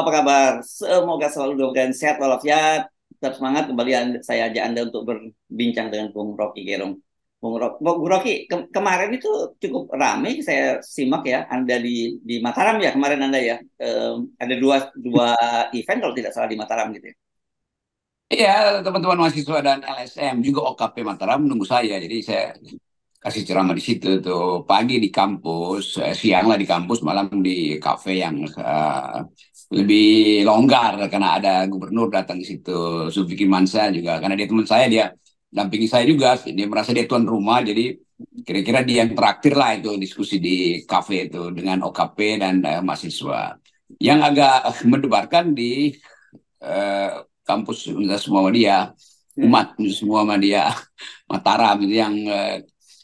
apa kabar? Semoga selalu dalam keadaan sehat walafiat. Tetap semangat kembali saya ajak Anda untuk berbincang dengan Bung Rocky Gerung. Bung Rocky, kemarin itu cukup ramai saya simak ya, Anda di Mataram ya kemarin Anda ya. Ada dua event kalau tidak salah di Mataram gitu ya. Iya, teman-teman mahasiswa dan LSM juga OKP Mataram menunggu saya. Jadi saya kasih ceramah di situ tuh pagi di kampus, siang lah di kampus, malam di kafe yang lebih longgar karena ada gubernur datang di situ, Zulkifli Mansa juga karena dia teman saya, dia dampingi saya juga. Dia merasa dia tuan rumah, jadi kira-kira dia yang traktir lah itu diskusi di kafe itu dengan OKP dan mahasiswa. Yang agak mendebarkan di eh, kampus Universitas Muhammadiyah, Hmm. umat Universitas Muhammadiyah Mataram itu yang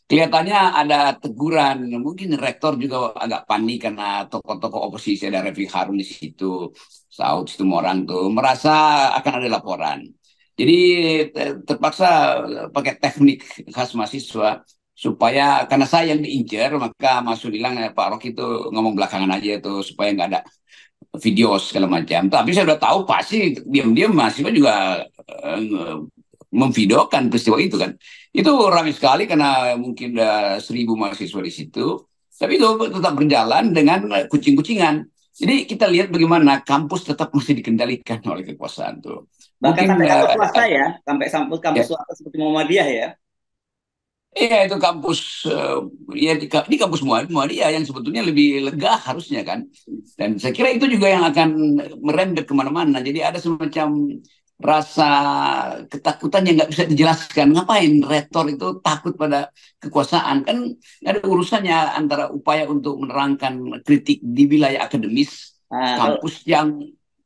kelihatannya ada teguran. Mungkin rektor juga agak panik karena tokoh-tokoh oposisi ada Refki Harun di situ, Saud Situmorang tuh merasa akan ada laporan. Jadi terpaksa pakai teknik khas mahasiswa supaya karena saya yang diincar, maka Mas bilang Pak Rocky itu ngomong belakangan aja tuh supaya nggak ada video segala macam. Tapi saya udah tahu pasti diam-diam mahasiswa juga eh, memvideokan peristiwa itu kan. Itu ramai sekali karena mungkin ada 1.000 mahasiswa di situ. Tapi itu tetap berjalan dengan kucing-kucingan. Jadi kita lihat bagaimana kampus tetap masih dikendalikan oleh kekuasaan tuh. Bahkan Mungkin sampai kampus swasta ya, sampai kampus ya, swasta seperti Muhammadiyah ya. iya itu kampus ya di kampus Muhammadiyah yang sebetulnya lebih lega harusnya kan. Dan saya kira itu juga yang akan merembet kemana-mana. Jadi ada semacam rasa ketakutan yang nggak bisa dijelaskan. Ngapain rektor itu takut pada kekuasaan? Kan nggak ada urusannya antara upaya untuk menerangkan kritik di wilayah akademis, Nah, kalau kampus yang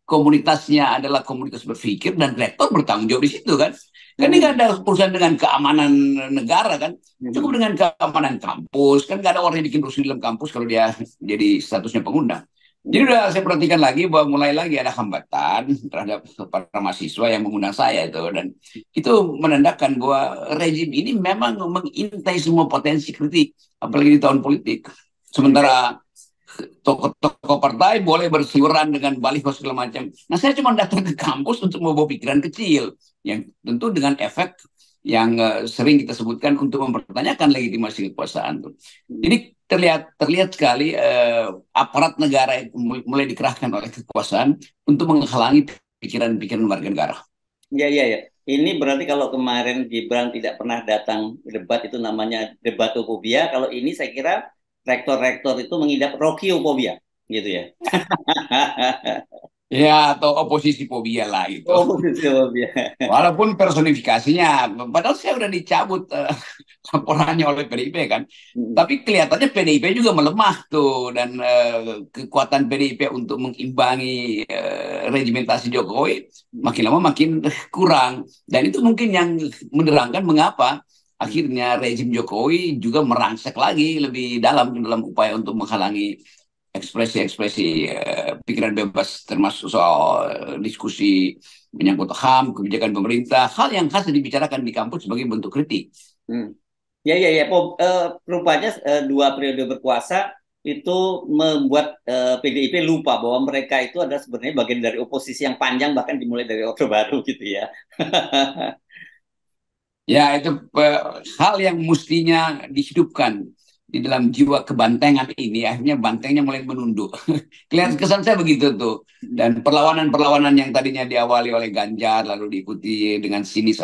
komunitasnya adalah komunitas berpikir dan rektor bertanggung jawab di situ kan. Kan ini nggak hmm. ada urusan dengan keamanan negara kan. Cukup Hmm. dengan keamanan kampus. Kan nggak ada orang yang bikin rusuh di dalam kampus kalau dia jadi statusnya pengundang. Jadi Hmm. udah saya perhatikan lagi bahwa mulai lagi ada hambatan terhadap para mahasiswa yang mengundang saya itu, dan itu menandakan bahwa rejim ini memang mengintai semua potensi kritik apalagi di tahun politik. Sementara tokoh-tokoh partai boleh berseliweran dengan baliho segala macam. Nah, saya cuma datang ke kampus untuk membawa pikiran kecil, yang tentu dengan efek yang sering kita sebutkan untuk mempertanyakan legitimasi kekuasaan. Tuh. Hmm. Jadi terlihat sekali aparat negara itu mulai dikerahkan oleh kekuasaan untuk menghalangi pikiran-pikiran warga negara. Ya, ya, ya. Ini berarti kalau kemarin Gibran tidak pernah datang debat itu namanya debatofobia. Kalau ini saya kira rektor-rektor itu mengidap rokiophobia, gitu ya. Ya, atau oposisi fobia lah gitu. Oh, rokiophobia. Walaupun personifikasinya, padahal saya udah dicabut laporannya oleh PDIP kan. Tapi kelihatannya PDIP juga melemah tuh, dan kekuatan PDIP untuk mengimbangi regimentasi Jokowi makin lama makin kurang. Dan itu mungkin yang menerangkan mengapa akhirnya rezim Jokowi juga merangsek lagi lebih dalam upaya untuk menghalangi ekspresi-ekspresi pikiran bebas, termasuk soal diskusi menyangkut HAM, kebijakan pemerintah, hal yang khas dibicarakan di kampus sebagai bentuk kritik. Hmm. Ya, ya, ya. Rupanya dua periode berkuasa itu membuat PDIP lupa bahwa mereka itu adalah sebenarnya bagian dari oposisi yang panjang bahkan dimulai dari Orde Baru gitu ya. Ya, itu hal yang mestinya dihidupkan di dalam jiwa kebantengan ini, akhirnya bantengnya mulai menunduk. Kelihatan kesan saya begitu tuh. Dan perlawanan-perlawanan yang tadinya diawali oleh Ganjar, lalu diikuti dengan sinis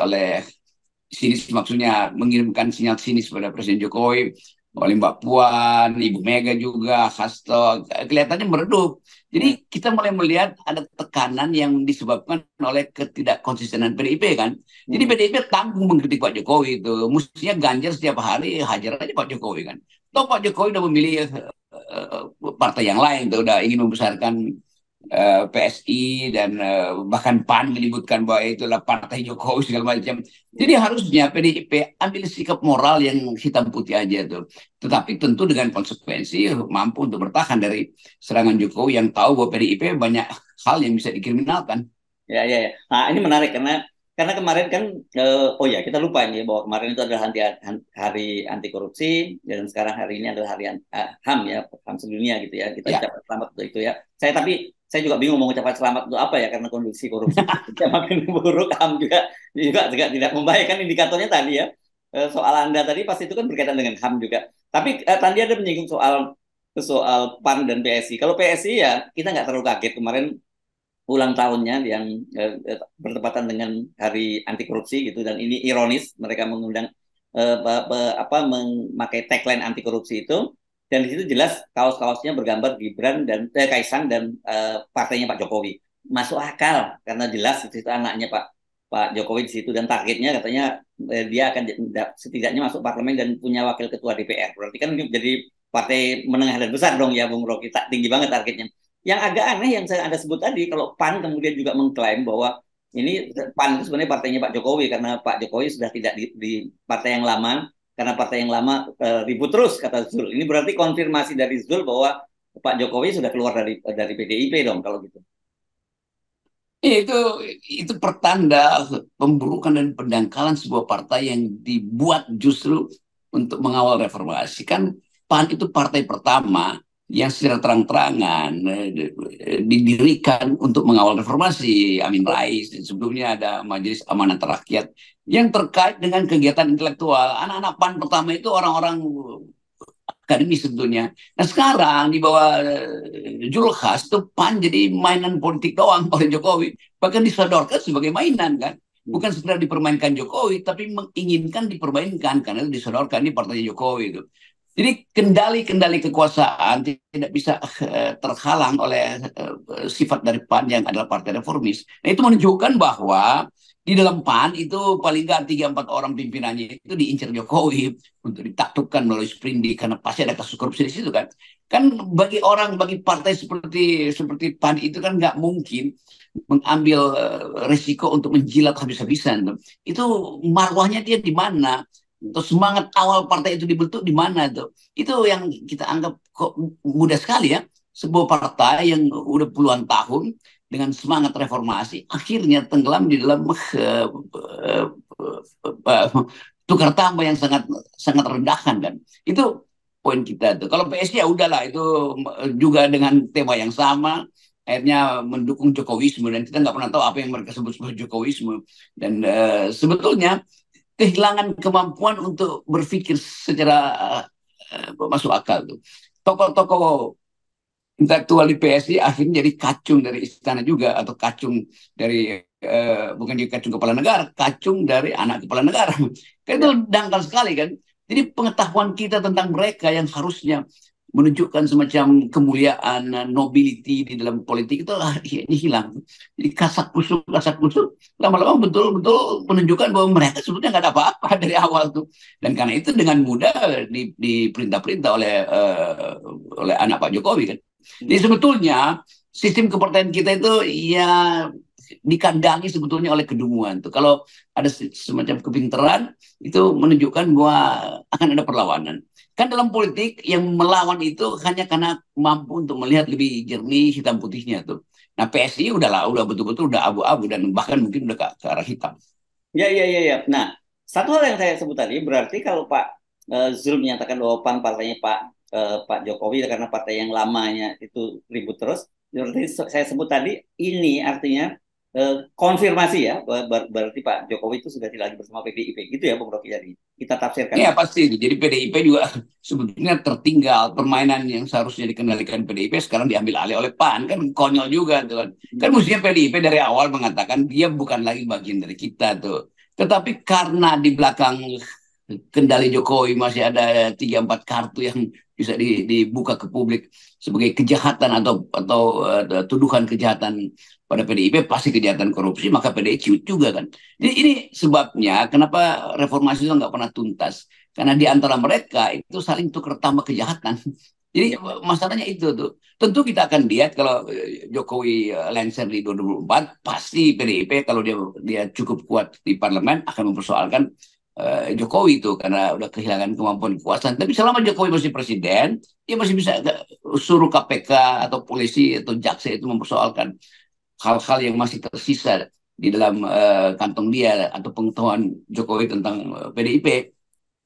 maksudnya mengirimkan sinyal sinis pada Presiden Jokowi, oleh Mbak Puan, Ibu Mega juga, Hasto, kelihatannya meredup. Jadi kita mulai melihat ada tekanan yang disebabkan oleh ketidakkonsistenan PDIP kan. Jadi PDIP tanggung mengkritik Pak Jokowi itu. Mestinya Ganjar setiap hari hajar aja Pak Jokowi kan. Toh Pak Jokowi udah memilih partai yang lain, tuh udah ingin membesarkan PSI, dan bahkan PAN menyebutkan bahwa itulah partai Jokowi segala macam. Jadi harusnya PDIP ambil sikap moral yang hitam putih aja tuh. Tetapi tentu dengan konsekuensi mampu untuk bertahan dari serangan Jokowi yang tahu bahwa PDIP banyak hal yang bisa dikriminalkan. Ya, ya, ya. Nah, ini menarik karena karena kemarin kan, oh ya kita lupa ini bahwa kemarin itu adalah hari anti korupsi dan sekarang hari ini adalah hari HAM ya, HAM sedunia gitu ya. Kita Ya, ucapkan selamat untuk itu ya. Saya juga bingung mau mengucapkan selamat untuk apa ya, karena kondisi korupsi kita makin buruk, HAM juga tidak membaik kan indikatornya tadi ya. Soal Anda tadi pasti itu kan berkaitan dengan HAM juga. Tapi tadi ada menyinggung soal soal PAN dan PSI. Kalau PSI ya kita nggak terlalu kaget, kemarin ulang tahunnya yang bertepatan dengan hari anti korupsi gitu, dan ini ironis mereka mengundang memakai tagline anti korupsi itu, dan di situ jelas kaos-kaosnya bergambar Gibran dan Kaisang dan partainya Pak Jokowi. Masuk akal karena jelas itu anaknya Pak Jokowi di situ, dan targetnya katanya dia akan setidaknya masuk parlemen dan punya wakil ketua DPR. Berarti kan jadi partai menengah dan besar dong ya Bung Rocky, tinggi banget targetnya. Yang agak aneh yang saya Anda sebut tadi, kalau PAN kemudian juga mengklaim bahwa ini PAN itu sebenarnya partainya Pak Jokowi, karena Pak Jokowi sudah tidak di partai yang lama, karena partai yang lama ribut terus, kata Zul. Ini berarti konfirmasi dari Zul bahwa Pak Jokowi sudah keluar dari PDIP dong kalau gitu. itu itu pertanda pemburukan dan pendangkalan sebuah partai yang dibuat justru untuk mengawal reformasi. Kan PAN itu partai pertama yang secara terang-terangan didirikan untuk mengawal reformasi. Amin Rais, sebelumnya ada Majelis Amanat Rakyat yang terkait dengan kegiatan intelektual. Anak-anak PAN pertama itu orang-orang akademis tentunya. Nah sekarang di bawah Julkas Khas itu PAN jadi mainan politik doang oleh Jokowi. Bahkan disodorkan sebagai mainan kan. Bukan sekedar dipermainkan Jokowi, tapi menginginkan dipermainkan karena itu disodorkan ini partai Jokowi itu. Jadi kendali-kendali kekuasaan tidak bisa terhalang oleh sifat dari PAN yang adalah partai reformis. Nah itu menunjukkan bahwa di dalam PAN itu paling nggak 3-4 orang pimpinannya itu diincar Jokowi untuk ditaklukkan melalui sprindik karena pasti ada kasus korupsi di situ kan. Kan bagi partai seperti PAN itu kan nggak mungkin mengambil resiko untuk menjilat habis-habisan. Itu marwahnya dia di mana? Terus semangat awal partai itu dibentuk di mana tuh? Itu yang kita anggap kok mudah sekali ya. Sebuah partai yang udah puluhan tahun dengan semangat reformasi akhirnya tenggelam di dalam tukar tambah yang sangat sangat rendahkan kan. Itu poin kita tuh. Kalau PSI ya udahlah itu juga dengan tema yang sama akhirnya mendukung Jokowisme dan kita nggak pernah tahu apa yang mereka sebut sebagai Jokowisme dan sebetulnya kehilangan kemampuan untuk berpikir secara masuk akal tuh. Tokoh-tokoh intelektual di PSI akhirnya jadi kacung dari istana juga atau kacung dari bukan jadi kacung kepala negara, kacung dari anak kepala negara. Kan itu dangkal sekali kan. Jadi pengetahuan kita tentang mereka yang harusnya menunjukkan semacam kemuliaan, nobility di dalam politik itu ini hilang. Jadi kasak kusuk, lama-lama betul-betul menunjukkan bahwa mereka sebetulnya nggak ada apa-apa dari awal tuh. Dan karena itu dengan mudah diperintah-perintah oleh anak Pak Jokowi kan. Jadi sebetulnya sistem kepartaian kita itu ya dikandangi sebetulnya oleh kedunguan tuh. Kalau ada semacam kepintaran itu menunjukkan bahwa akan ada perlawanan. Kan dalam politik yang melawan itu hanya karena mampu untuk melihat lebih jernih hitam putihnya tuh. Nah PSI udah betul-betul udah abu-abu dan bahkan mungkin udah ke arah hitam. Ya. Nah, satu hal yang saya sebut tadi berarti kalau Pak Zul menyatakan bahwa PAN partainya Pak Jokowi karena partai yang lamanya itu ribut terus. Berarti saya sebut tadi ini artinya konfirmasi ya, berarti Pak Jokowi itu sudah tidak lagi bersama PDIP gitu ya Bung Rocky, jadi kita tafsirkan Ya begitu. pasti. Jadi PDIP juga sebetulnya tertinggal permainan yang seharusnya dikendalikan PDIP sekarang diambil alih oleh PAN kan konyol juga tuh kan. Kan mestinya PDIP dari awal mengatakan dia bukan lagi bagian dari kita tuh. Tetapi karena di belakang kendali Jokowi masih ada 3-4 kartu yang bisa dibuka ke publik sebagai kejahatan atau tuduhan kejahatan pada PDIP pasti kejahatan korupsi maka PDI ciut juga kan. Jadi ini sebabnya kenapa reformasi itu nggak pernah tuntas karena di antara mereka itu saling tukar tambah kejahatan. Jadi masalahnya itu tuh. Tentu kita akan lihat kalau Jokowi lengser di 2024 pasti PDIP kalau dia cukup kuat di parlemen akan mempersoalkan Jokowi itu karena udah kehilangan kemampuan kekuasaan. Tapi selama Jokowi masih presiden, dia masih bisa suruh KPK atau polisi atau jaksa itu mempersoalkan hal-hal yang masih tersisa di dalam kantong dia atau pengetahuan Jokowi tentang PDIP.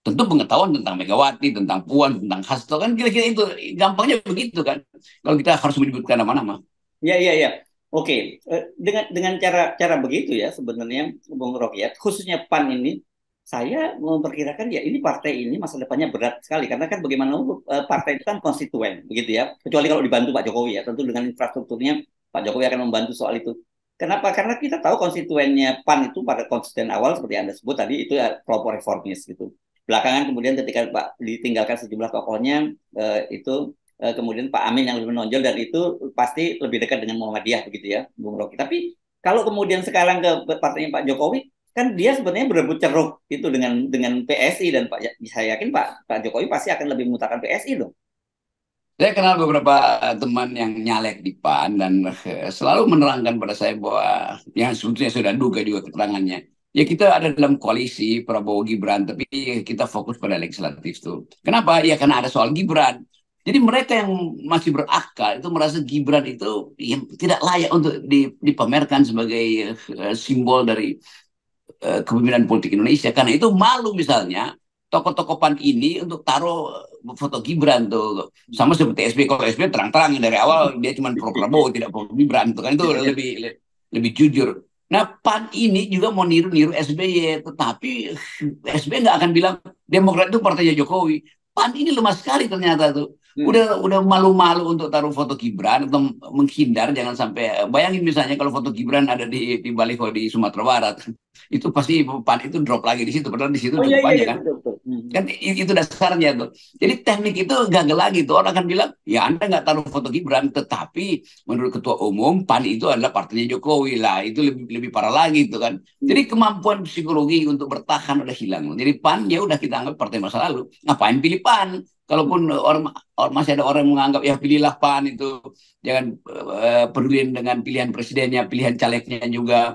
Tentu pengetahuan tentang Megawati, tentang Puan, tentang Hasto kan kira-kira itu gampangnya begitu kan. Kalau kita harus menyebutkan nama-nama. Ya, ya, ya. Oke, dengan cara cara begitu ya sebenarnya Bung Rocky ya, khususnya PAN ini, saya memperkirakan ya ini partai ini masa depannya berat sekali karena kan bagaimana partai itu kan konstituen begitu ya. Kecuali kalau dibantu Pak Jokowi ya, tentu dengan infrastrukturnya Pak Jokowi akan membantu soal itu. Kenapa? Karena kita tahu konstituennya PAN itu pada konstituen awal seperti Anda sebut tadi itu ya kelompok reformis gitu. Belakangan kemudian ketika Pak ditinggalkan sejumlah tokohnya itu kemudian Pak Amin yang lebih menonjol dan itu pasti lebih dekat dengan Muhammadiyah begitu ya, Bung Rocky. Tapi kalau kemudian sekarang ke partainya Pak Jokowi, kan dia sebenarnya berebut ceruk itu dengan PSI dan saya yakin Pak Jokowi pasti akan lebih mengutarakan PSI dong. Saya kenal beberapa teman yang nyalek di PAN dan selalu menerangkan pada saya bahwa yang sebetulnya sudah duga juga keterangannya. Ya kita ada dalam koalisi Prabowo Gibran, tapi kita fokus pada legislatif tuh. Kenapa? Ya karena ada soal Gibran. Jadi mereka yang masih berakal itu merasa Gibran itu yang tidak layak untuk dipamerkan sebagai simbol dari kepemimpinan politik Indonesia. Karena itu malu misalnya tokoh-tokoh PAN ini untuk taruh foto Gibran tuh sama seperti SB. Kalau SB terang-terang dari awal dia cuma pro Prabowo tidak pro Gibran tuh kan itu lebih jujur. Nah PAN ini juga mau niru-niru SBY, tetapi SBY nggak akan bilang Demokrat itu partainya Jokowi. PAN ini lemah sekali ternyata tuh. Udah malu-malu untuk taruh foto Gibran atau menghindar jangan sampai bayangin misalnya kalau foto Gibran ada di baliho di Sumatera Barat itu pasti PAN itu drop lagi di situ padahal di situ Oh iya cukup iya banyak iya kan. betul betul. Kan itu dasarnya tuh. Jadi teknik itu gagal lagi tuh. Orang akan bilang, ya Anda nggak taruh foto Gibran, tetapi menurut Ketua Umum, PAN itu adalah partainya Jokowi lah. Itu lebih parah lagi tuh kan. Jadi kemampuan psikologi untuk bertahan udah hilang. Jadi PAN ya udah kita anggap partai masa lalu. Ngapain pilih PAN? Kalaupun masih ada orang yang menganggap ya pilihlah PAN itu. Jangan peduli dengan pilihan presidennya, pilihan calegnya juga.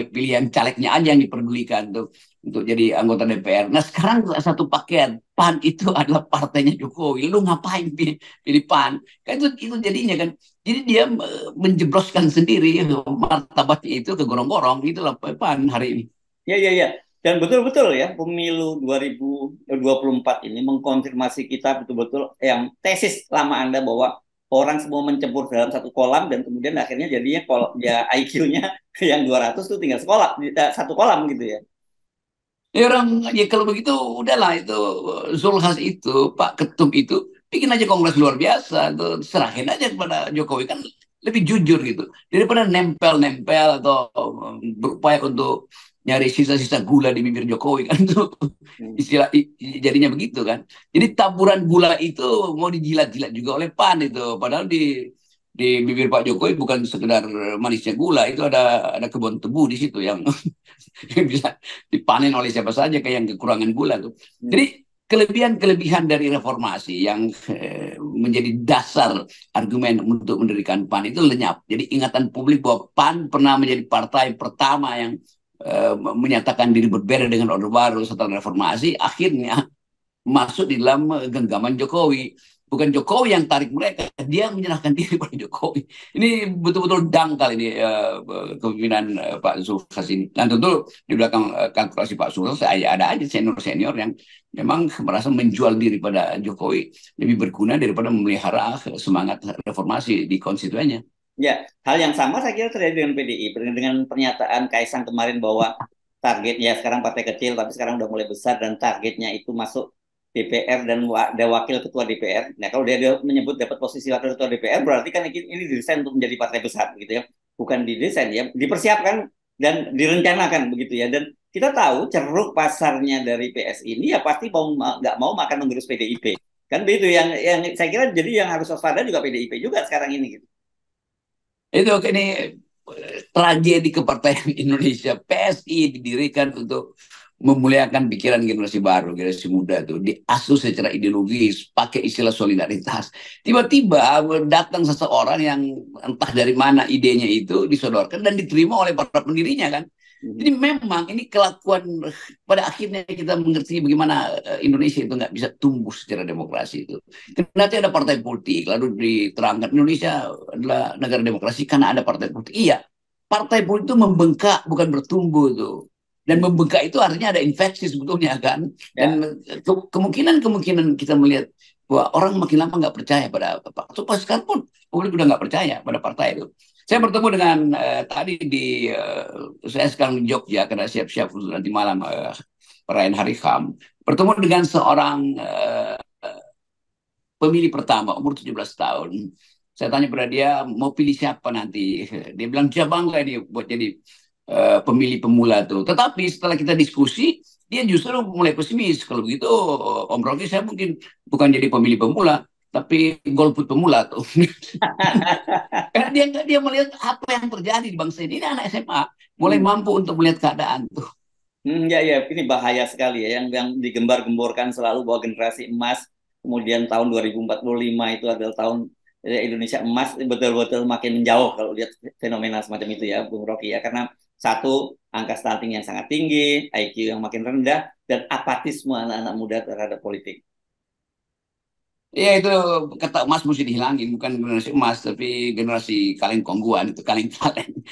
Pilihan calegnya aja yang diperdulikan tuh untuk jadi anggota DPR. Nah sekarang satu paket PAN itu adalah partainya Jokowi. Lu ngapain pilih PAN? Kan itu jadinya kan. Jadi dia menjebloskan sendiri martabatnya itu ke gorong-gorong. Itulah PAN hari ini. Ya ya ya. Dan betul-betul ya pemilu 2024 ini mengkonfirmasi kita betul-betul yang tesis lama Anda bahwa orang semua mencebur dalam satu kolam dan kemudian akhirnya jadinya kalau ya IQ-nya yang 200 tuh tinggal sekolah satu kolam gitu ya. Ya orang ya kalau begitu udahlah itu Zulhas itu Pak Ketum itu bikin aja kongres luar biasa tuh serahin aja kepada Jokowi kan lebih jujur gitu daripada nempel-nempel atau berupaya untuk nyari sisa-sisa gula di bibir Jokowi kan tuh istilah jadinya begitu kan. Jadi taburan gula itu mau dijilat-jilat juga oleh PAN itu padahal di bibir Pak Jokowi bukan sekedar manisnya gula itu ada kebun tebu di situ yang bisa dipanen oleh siapa saja kayak yang kekurangan gula tuh. Jadi kelebihan-kelebihan dari reformasi yang menjadi dasar argumen untuk mendirikan PAN itu lenyap. Jadi ingatan publik bahwa PAN pernah menjadi partai pertama yang menyatakan diri berbeda dengan Orde Baru setelah reformasi, akhirnya masuk di dalam genggaman Jokowi. Bukan Jokowi yang tarik mereka, dia menyerahkan diri pada Jokowi. Ini betul-betul dangkal ini kepemimpinan Pak Zulhas ini. Dan tentu di belakang kalkulasi Pak Zulhas ada aja senior-senior yang memang merasa menjual diri pada Jokowi lebih berguna daripada memelihara semangat reformasi di konstituennya. Ya, hal yang sama saya kira terjadi dengan PDI dengan pernyataan Kaisang kemarin bahwa targetnya sekarang partai kecil tapi sekarang udah mulai besar dan targetnya itu masuk DPR dan wakil ketua DPR. Nah, kalau dia menyebut dapat posisi wakil ketua DPR, berarti kan ini didesain untuk menjadi partai besar, gitu ya. Bukan didesain, ya, dipersiapkan dan direncanakan, begitu ya. Dan kita tahu ceruk pasarnya dari PS ini ya pasti mau nggak mau makan menggerus PDIP. Kan begitu yang saya kira jadi yang harus waspada juga PDIP juga sekarang ini, gitu. Itu ini tragedi kepartaian Indonesia. PSI didirikan untuk memuliakan pikiran generasi baru, generasi muda tuh diasuh secara ideologis, pakai istilah solidaritas. Tiba-tiba datang seseorang yang entah dari mana idenya itu disodorkan dan diterima oleh para pendirinya kan. Jadi memang ini kelakuan pada akhirnya kita mengerti bagaimana Indonesia itu nggak bisa tumbuh secara demokrasi itu. Nanti ada partai politik lalu diterangkan Indonesia adalah negara demokrasi karena ada partai politik. Iya, partai politik itu membengkak bukan bertumbuh tuh. Dan membengkak itu artinya ada infeksi sebetulnya kan. Ya. Dan kemungkinan kita melihat bahwa orang makin lama nggak percaya pada apa. Atau pas sekarang pun publik udah nggak percaya pada partai itu. Saya bertemu dengan tadi saya sekarang di Jogja karena siap-siap untuk nanti malam perayaan Hari HAM. Bertemu dengan seorang pemilih pertama umur 17 tahun. Saya tanya pada dia mau pilih siapa nanti. Dia bilang dia bangga dia buat jadi pemilih pemula tuh. Tetapi setelah kita diskusi, dia justru mulai pesimis. Kalau begitu, Om Rocky saya mungkin bukan jadi pemilih pemula, tapi golput pemula tuh. Karena dia melihat apa yang terjadi di bangsa ini. Ini anak SMA mulai Hmm. mampu untuk melihat keadaan tuh. Ya, ya, ini bahaya sekali ya, yang digembar-gemborkan selalu bahwa generasi emas, kemudian tahun 2045 itu adalah tahun Indonesia emas, betul-betul makin menjauh kalau lihat fenomena semacam itu ya, Bung Rocky ya, karena satu, angka stunting yang sangat tinggi, IQ yang makin rendah, dan apatisme anak-anak muda terhadap politik. Ya itu kata emas mesti dihilangin, bukan generasi emas, tapi generasi kaleng kongguan itu kaleng-kaleng.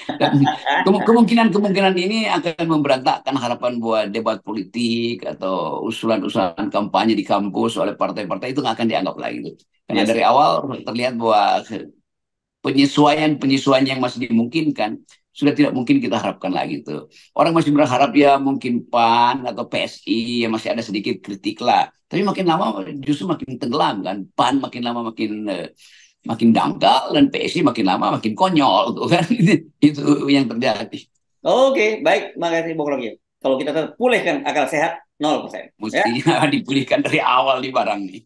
Dan kemungkinan ini akan memberantakkan harapan buat debat politik atau usulan-usulan kampanye di kampus oleh partai-partai itu nggak akan dianggap lagi. Karena Yes. dari awal terlihat bahwa penyesuaian yang masih dimungkinkan sudah tidak mungkin kita harapkan lagi tuh. Orang masih berharap ya mungkin PAN atau PSI yang masih ada sedikit kritik lah. Tapi makin lama justru makin tenggelam kan. PAN makin lama makin dangkal dan PSI makin lama makin konyol tuh kan. Itu yang terjadi. Oke, baik, makasih Bung Rocky. Kalau kita tetap pulihkan akal sehat, 0%. Ya. Mestinya dipulihkan dari awal di barang nih.